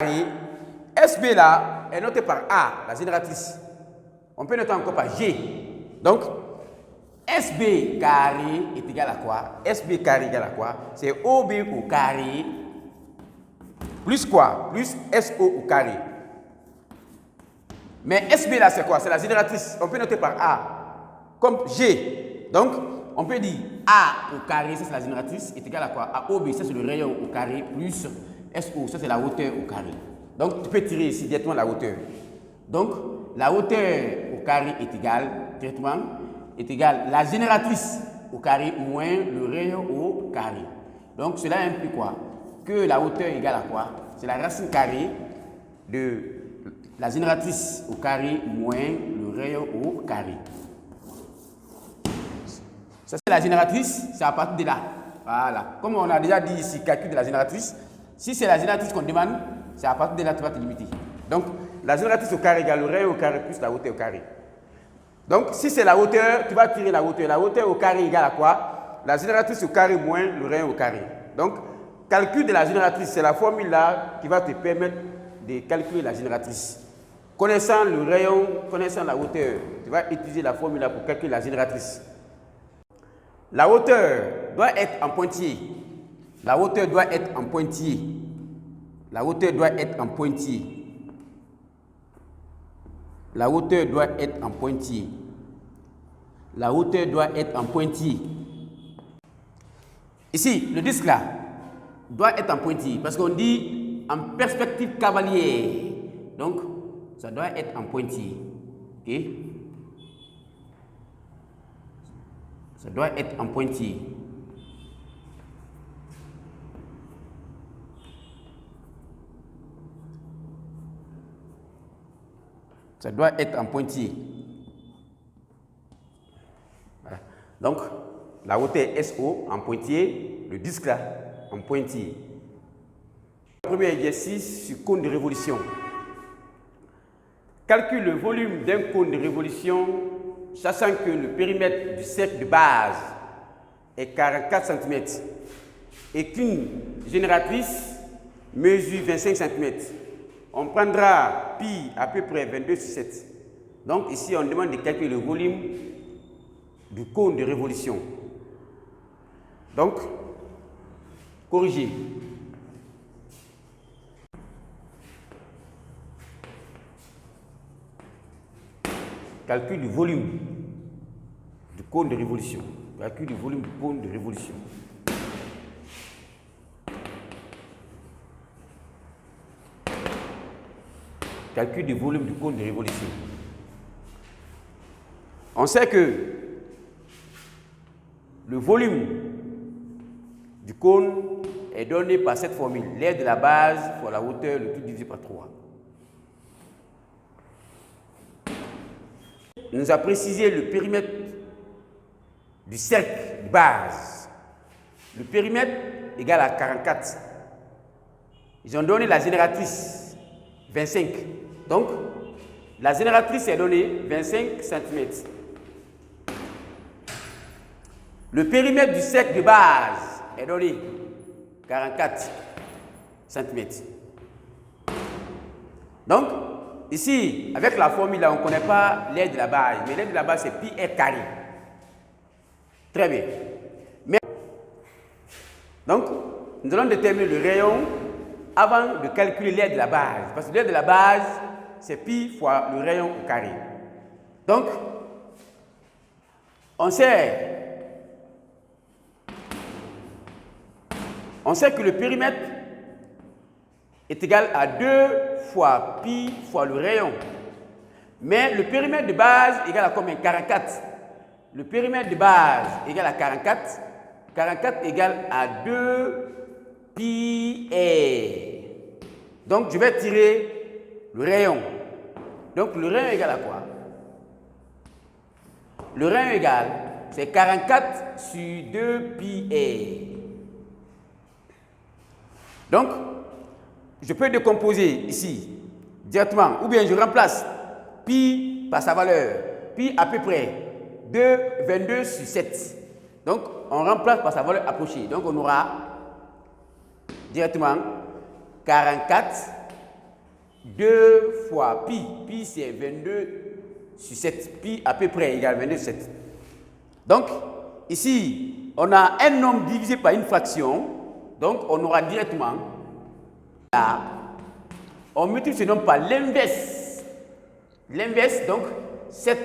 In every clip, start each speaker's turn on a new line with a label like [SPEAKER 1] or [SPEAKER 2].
[SPEAKER 1] SB là est noté par A, la génératrice. On peut noter encore par G. Donc, SB carré est égal à quoi? SB carré est égal à quoi? C'est OB au carré plus quoi? Plus SO au carré. Mais SB là c'est quoi? C'est la génératrice. On peut noter par A comme G. Donc, on peut dire A au carré, ça c'est la génératrice, est égal à quoi? À OB, ça c'est le rayon au carré, plus SO, ça c'est la hauteur au carré. Donc, tu peux tirer ici directement la hauteur. Donc, la hauteur au carré est égale, directement, est égale la génératrice au carré moins le rayon au carré. Donc, cela implique quoi? Que la hauteur est égale à quoi? C'est la racine carrée de la génératrice au carré moins le rayon au carré. Ça, c'est la génératrice, c'est à partir de là. Voilà. Comme on a déjà dit ici, calcul de la génératrice, si c'est la génératrice qu'on demande, c'est à partir de là que tu vas te limiter. Donc, la génératrice au carré égale le rayon au carré plus la hauteur au carré. Donc, si c'est la hauteur, tu vas tirer la hauteur. La hauteur au carré égale à quoi? La génératrice au carré moins le rayon au carré. Donc, calcul de la génératrice, c'est la formule là qui va te permettre de calculer la génératrice. Connaissant le rayon, connaissant la hauteur, tu vas utiliser la formule là pour calculer la génératrice. La hauteur doit être en pointillé. La hauteur doit être en pointillé. La hauteur doit être en pointillé. La hauteur doit être en pointillé. La hauteur doit être en pointillé. Ici, le disque là doit être en pointillé parce qu'on dit en perspective cavalière. Donc, ça doit être en pointillé. Ok? Ça doit être en pointillé. Ça doit être en pointillé. Voilà. Donc, la hauteur SO en pointillé, le disque là en pointillé. Premier exercice sur cône de révolution. Calcule le volume d'un cône de révolution, sachant que le périmètre du cercle de base est 44 cm et qu'une génératrice mesure 25 cm. On prendra pi à peu près 22 sur 7. Donc ici, on demande de calculer le volume du cône de révolution. Donc, corriger. Calcul du volume du cône de révolution. Calcul du volume du cône de révolution. Calcul du volume du cône de révolution. On sait que le volume du cône est donné par cette formule. L'aire de la base fois la hauteur, le tout divisé par 3. On nous a précisé le périmètre du cercle de base. Le périmètre égale à 44. Ils ont donné la génératrice 25. Donc, la génératrice est donnée 25 cm. Le périmètre du cercle de base est donné 44 cm. Donc, ici, avec la formule, on ne connaît pas l'aire de la base, mais l'aire de la base, c'est pi r carré. Très bien. Mais, donc, nous allons déterminer le rayon avant de calculer l'aire de la base. Parce que l'aire de la base, c'est pi fois le rayon au carré. Donc, on sait que le périmètre est égal à 2 fois pi fois le rayon. Mais le périmètre de base est égal à combien? 44. Le périmètre de base est égal à 44. 44 égale à 2 pi r. Donc, je vais tirer le rayon. Donc, le rayon est égal à quoi? Le rayon égal, c'est 44 sur 2 pi r. Donc, je peux décomposer ici directement, ou bien je remplace pi par sa valeur. Pi à peu près 22 sur 7. Donc, on remplace par sa valeur approchée. Donc, on aura directement 44 2 fois pi. Pi, c'est 22 sur 7. Pi, à peu près, égale 22 sur 7. Donc, ici, on a un nombre divisé par une fraction. Donc, on aura directement, là, on multiplie ce nombre par l'inverse. L'inverse, donc, 7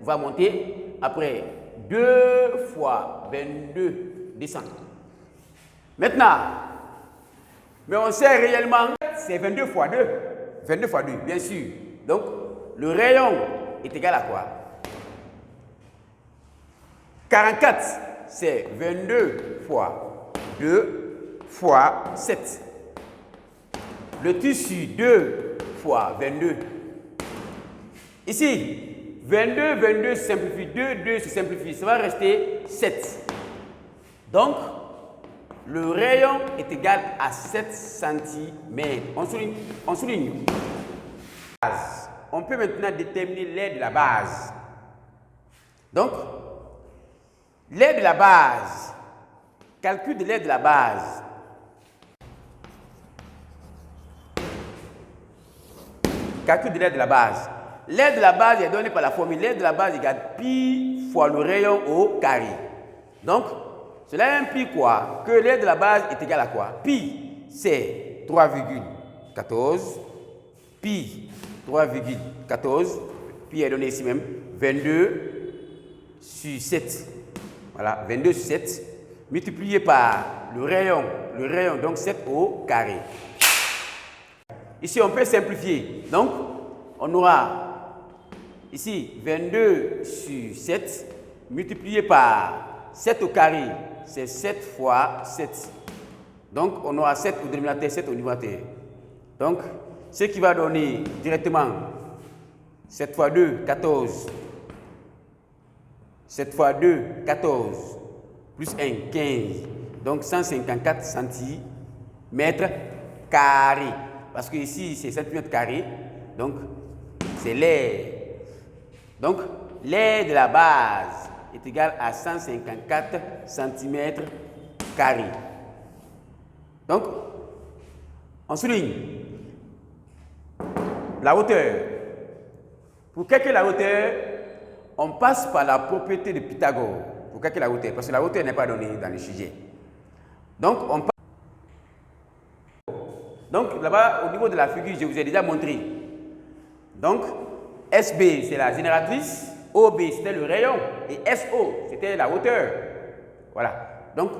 [SPEAKER 1] va monter. Après, 2 fois 22 descend. Maintenant, mais on sait réellement, c'est 22 fois 2. 22 fois 2, bien sûr. Donc, le rayon est égal à quoi? 44, c'est 22 fois 2 fois 7. Le tissu 2 fois 22. Ici, 22, 22 se simplifie, 2, 2 se simplifie, ça va rester 7. Donc, le rayon est égal à 7 cm. On souligne. On peut maintenant déterminer l'aire de la base. Donc, l'aire de la base, calcul de l'aire de la base. Calcul de l'aire de la base. L'aire de la base est donnée par la formule. L'aire de la base égale pi fois le rayon au carré. Donc, cela implique quoi? Que l'aire de la base est égale à quoi? Pi, c'est 3,14. Pi, 3,14. Pi est donné ici même. 22 sur 7. Voilà, 22 sur 7. Multiplié par le rayon, donc 7 au carré. Ici, on peut simplifier. Donc, on aura ici 22 sur 7 multiplié par 7 au carré. C'est 7 fois 7. Donc, on aura 7 au dénominateur, 7 au numérateur. Donc, ce qui va donner directement 7 fois 2, 14. 7 fois 2, 14. Plus 1, 15. Donc, 154 cm carrés. Parce que ici, c'est cm carrés. Donc, c'est l'aire. Donc, l'aire de la base est égale à 154 cm carrés. Donc, on souligne la hauteur. Pour calculer la hauteur, on passe par la propriété de Pythagore. Pour calculer la hauteur, parce que la hauteur n'est pas donnée dans le sujet. Donc, on passe. Donc, là-bas, au niveau de la figure, je vous ai déjà montré. Donc, SB, c'est la génératrice. OB, c'était le rayon. Et SO, c'était la hauteur. Voilà. Donc,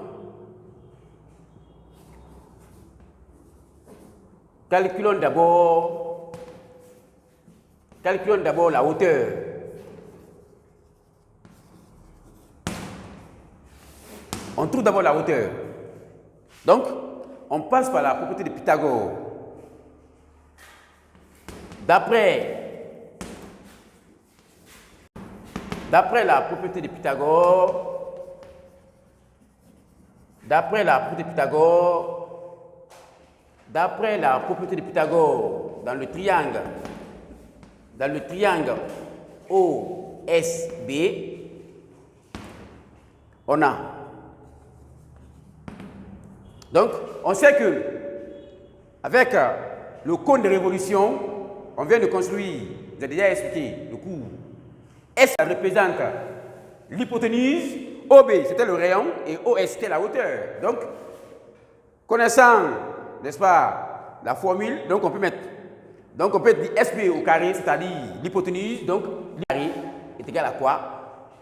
[SPEAKER 1] calculons d'abord la hauteur. On trouve d'abord la hauteur. Donc, on passe par la propriété de Pythagore. D'après la propriété de Pythagore, dans le triangle OSB, on a. Donc, on sait que avec le cône de révolution, on vient de construire, vous avez déjà expliqué le cours. S représente l'hypoténuse, OB c'était le rayon et OS c'était la hauteur. Donc, connaissant, n'est-ce pas, la formule, donc on peut dire SB au carré, c'est-à-dire l'hypoténuse, donc le carré est égal à quoi?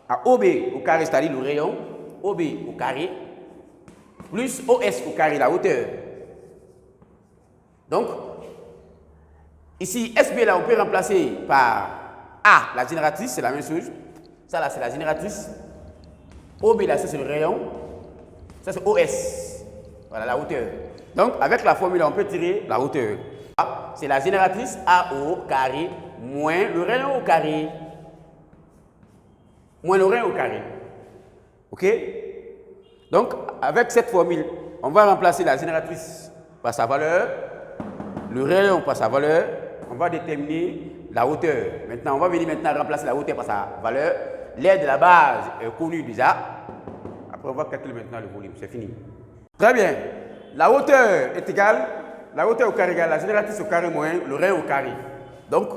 [SPEAKER 1] À OB au carré, c'est-à-dire le rayon, OB au carré, plus OS au carré, la hauteur. Donc, ici, SB là, on peut remplacer par A, la génératrice, c'est la même chose. Ça là, c'est la génératrice. OB là, ça c'est le rayon. Ça c'est OS. Voilà, la hauteur. Donc, avec la formule, on peut tirer la hauteur. A, c'est la génératrice A au carré moins le rayon au carré. Moins le rayon au carré. OK? Donc, avec cette formule, on va remplacer la génératrice par sa valeur, le rayon par sa valeur, on va déterminer la hauteur. Maintenant, on va venir remplacer la hauteur par sa valeur. L'aire de la base est connue déjà. Après, on va calculer maintenant le volume. C'est fini. Très bien. La hauteur est égale la hauteur au carré égale la génératrice au carré moins le rayon au carré. Donc,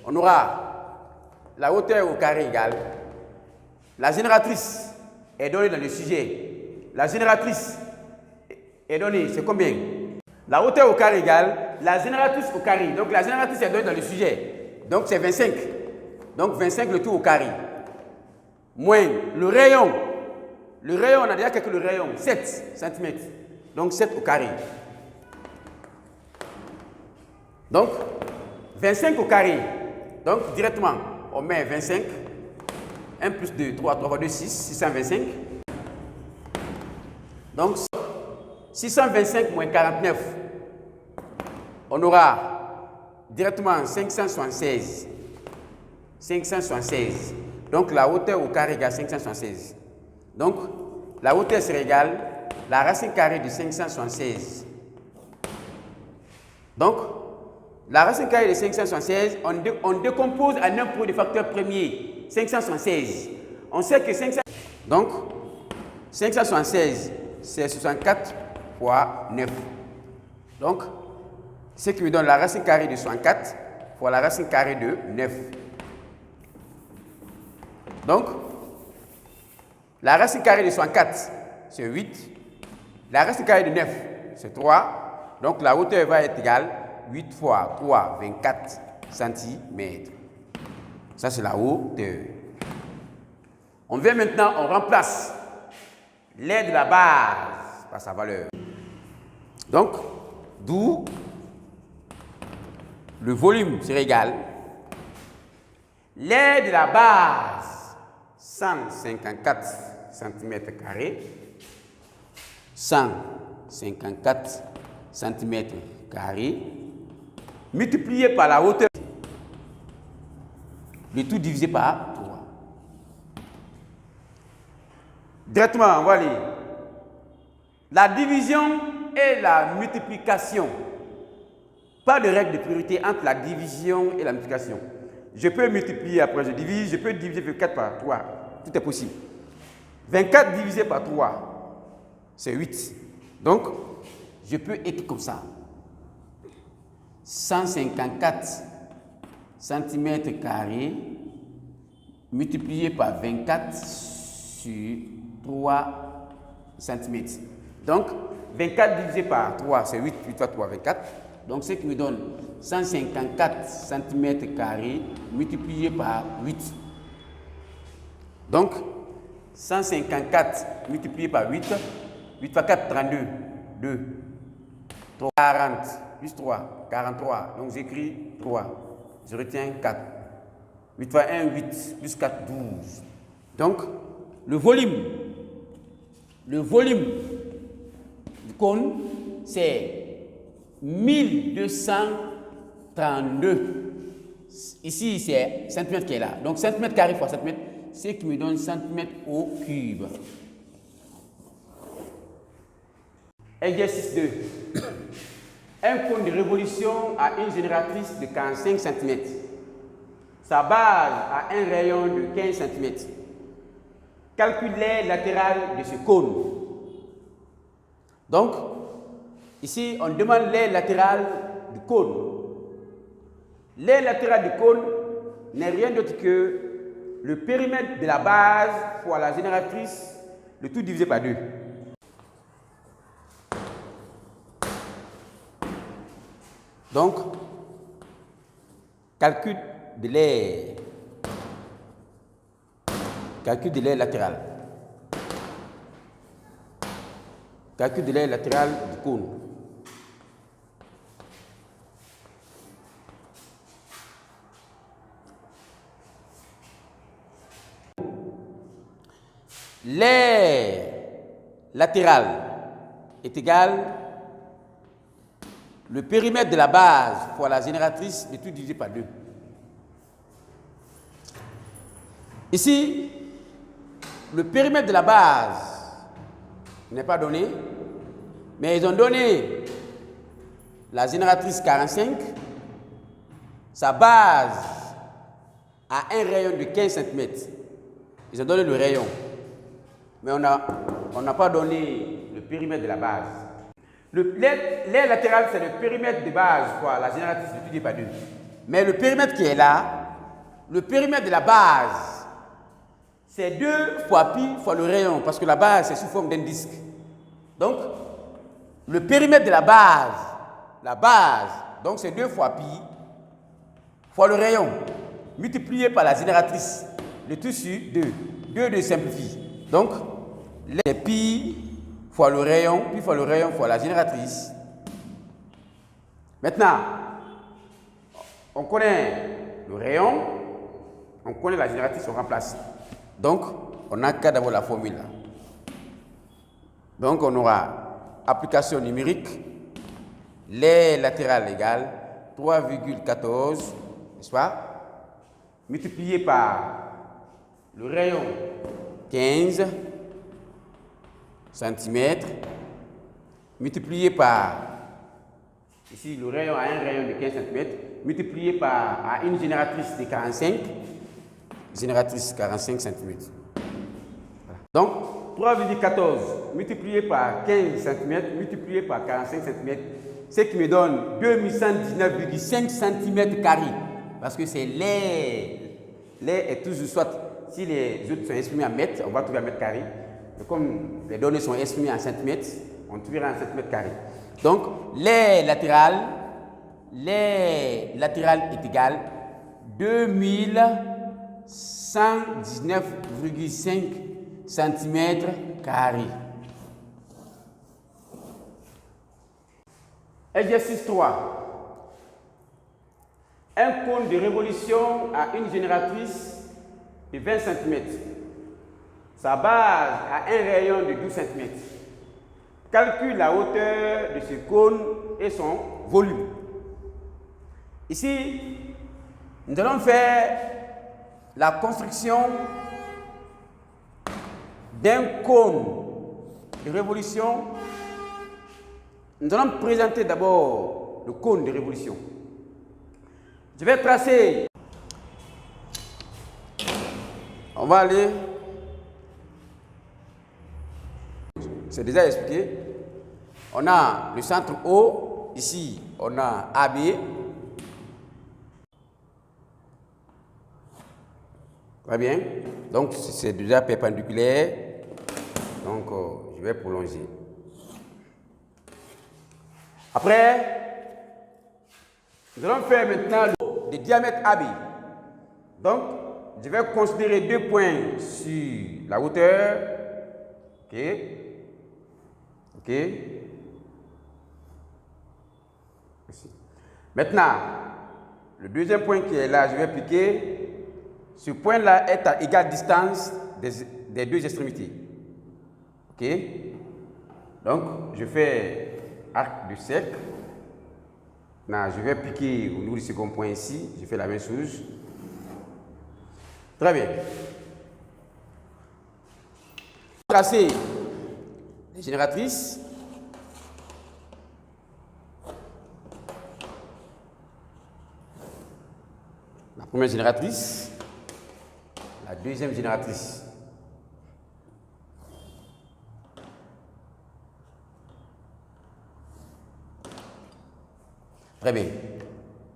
[SPEAKER 1] on aura la hauteur au carré égale la génératrice est donnée dans le sujet. La génératrice est donnée, c'est combien? La hauteur au carré égale la génératrice au carré. Donc, la génératrice est donnée dans le sujet. Donc, c'est 25. Donc, 25 le tout au carré. Moins le rayon. Le rayon, on a déjà calculé le rayon, 7 cm. Donc, 7 au carré. Donc, 25 au carré. Donc, directement, on met 25. 1 plus 2, 3, 3 fois 2, 6, 625. Donc, 625 moins 49. On aura directement 576. 576. Donc, la hauteur au carré égale 576. Donc, la hauteur serait égale la racine carrée de 576. Donc, la racine carrée de 576, on décompose en un produit de facteur premier, 576. On sait que 500... Donc, 576, c'est 64 fois 9. Donc, ce qui me donne la racine carrée de 64 fois la racine carrée de 9. Donc, la racine carrée de 64, c'est 8. La racine carrée de 9, c'est 3. Donc, la hauteur va être égale 8 fois 3, 24 cm. Ça, c'est la hauteur. On vient maintenant, on remplace l'aire de la base par sa valeur. Donc, d'où le volume serait égal. L'aire de la base, 154 cm². 154 cm², multiplié par la hauteur, le tout divisé par 3. Directement, on va aller. La division et la multiplication. Pas de règle de priorité entre la division et la multiplication. Je peux multiplier après je divise, je peux diviser 24 par 3. Tout est possible. 24 divisé par 3, c'est 8. Donc, je peux écrire comme ça. 154 cm² multiplié par 24 sur 3 cm. Donc, 24 divisé par 3, c'est 8. 8 fois 3, 24. Donc, ce qui me donne 154 cm² multiplié par 8. Donc, 154 multiplié par 8. 8 fois 4, 32. 2. 3, 40. Plus 3, 43. Donc, j'écris 3. Je retiens 4. 8 fois 1, 8. Plus 4, 12. Donc, le volume du cône, c'est 1232. Ici, c'est centimètre qui est là. Donc, centimètre carré fois centimètre, ce qui me donne centimètre au cube. Exercice 2. Un cône de révolution a une génératrice de 45 cm. Sa base a un rayon de 15 cm. Calcule l'aire latérale de ce cône. Donc, ici, on demande l'aire latérale du cône. L'aire latérale du cône n'est rien d'autre que le périmètre de la base fois la génératrice, le tout divisé par 2. Donc, calcul de l'aire. Calcul de l'aire latérale. Calcul de l'aire latérale du cône. L'aire latérale est égale le périmètre de la base fois la génératrice de tout divisé par 2. Ici, le périmètre de la base n'est pas donné, mais ils ont donné la génératrice 45. Sa base a un rayon de 15 cm. Ils ont donné le rayon, mais on n'a pas donné le périmètre de la base. L'aire latérale, c'est le périmètre de base fois la génératrice multiplié par 2. Mais le périmètre qui est là, le périmètre de la base, c'est 2 fois pi fois le rayon, parce que la base, c'est sous forme d'un disque. Donc, le périmètre de la base, donc c'est 2 fois pi fois le rayon, multiplié par la génératrice. Le tout sur 2. 2 simplifie. Donc, les pi fois le rayon, pi fois le rayon fois la génératrice. Maintenant, on connaît le rayon, on connaît la génératrice, on remplace. Donc, on n'a qu'à d'abord la formule là. Donc, on aura application numérique, l'aire latérale égale 3,14, n'est-ce pas, multiplié par le rayon 15 cm, multiplié par, ici le rayon a un rayon de 15 cm, multiplié par à une génératrice de 45 cm. Voilà. Donc 3,14 multiplié par 15 cm, multiplié par 45 cm, ce qui me donne 2119,5 cm carrés. Parce que c'est l'air. L'air est toujours soit, si les autres sont exprimés en mètres, on va trouver en mètres carrés. Mais comme les données sont exprimées en centimètres, on trouvera en centimètres carrés. Donc, l'air latérale est égal 2119,5 cm carrés. Exercice 3. Un cône de révolution a une génératrice de 20 cm. Sa base a un rayon de 12 cm. Calcule la hauteur de ce cône et son volume. Ici, nous allons faire la construction d'un cône de révolution. Nous allons présenter d'abord le cône de révolution. Je vais tracer. On va aller. C'est déjà expliqué. On a le centre O. Ici, on a AB. Très bien. Donc, c'est déjà perpendiculaire. Donc, je vais prolonger. Après, nous allons faire maintenant le diamètre AB. Donc, je vais considérer 2 points sur la hauteur. OK. OK. Ici. Maintenant, le deuxième point qui est là, je vais piquer. Ce point-là est à égale distance des deux extrémités. OK. Donc, je fais arc de cercle. Là, je vais piquer au niveau du second point ici. Je fais la même chose. Très bien. Tracer les génératrices. La première génératrice. La deuxième génératrice. Très bien.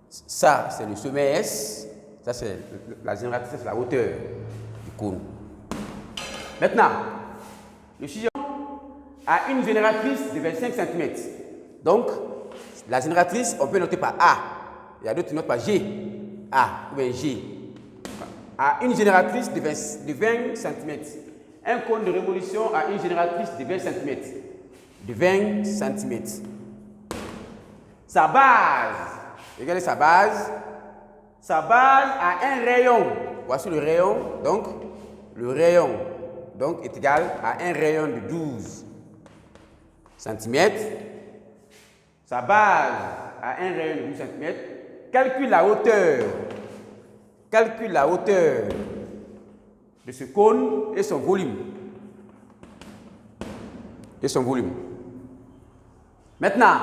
[SPEAKER 1] Ça, c'est le sommet S. Ça, c'est la génératrice, c'est la hauteur du cône. Maintenant, le chiffre a une génératrice de 25 cm. Donc, la génératrice, on peut noter par A. Il y a d'autres qui notent par G. A ou bien G. A une génératrice de 20 cm. Un cône de révolution a une génératrice de 20 cm. De 20 cm. Sa base, regardez sa base. Sa base a un rayon. Voici le rayon. Donc, le rayon est égal à un rayon de 12 cm. Sa base a un rayon de 12 cm. Calcule la hauteur. Calcule la hauteur de ce cône et son volume. Maintenant,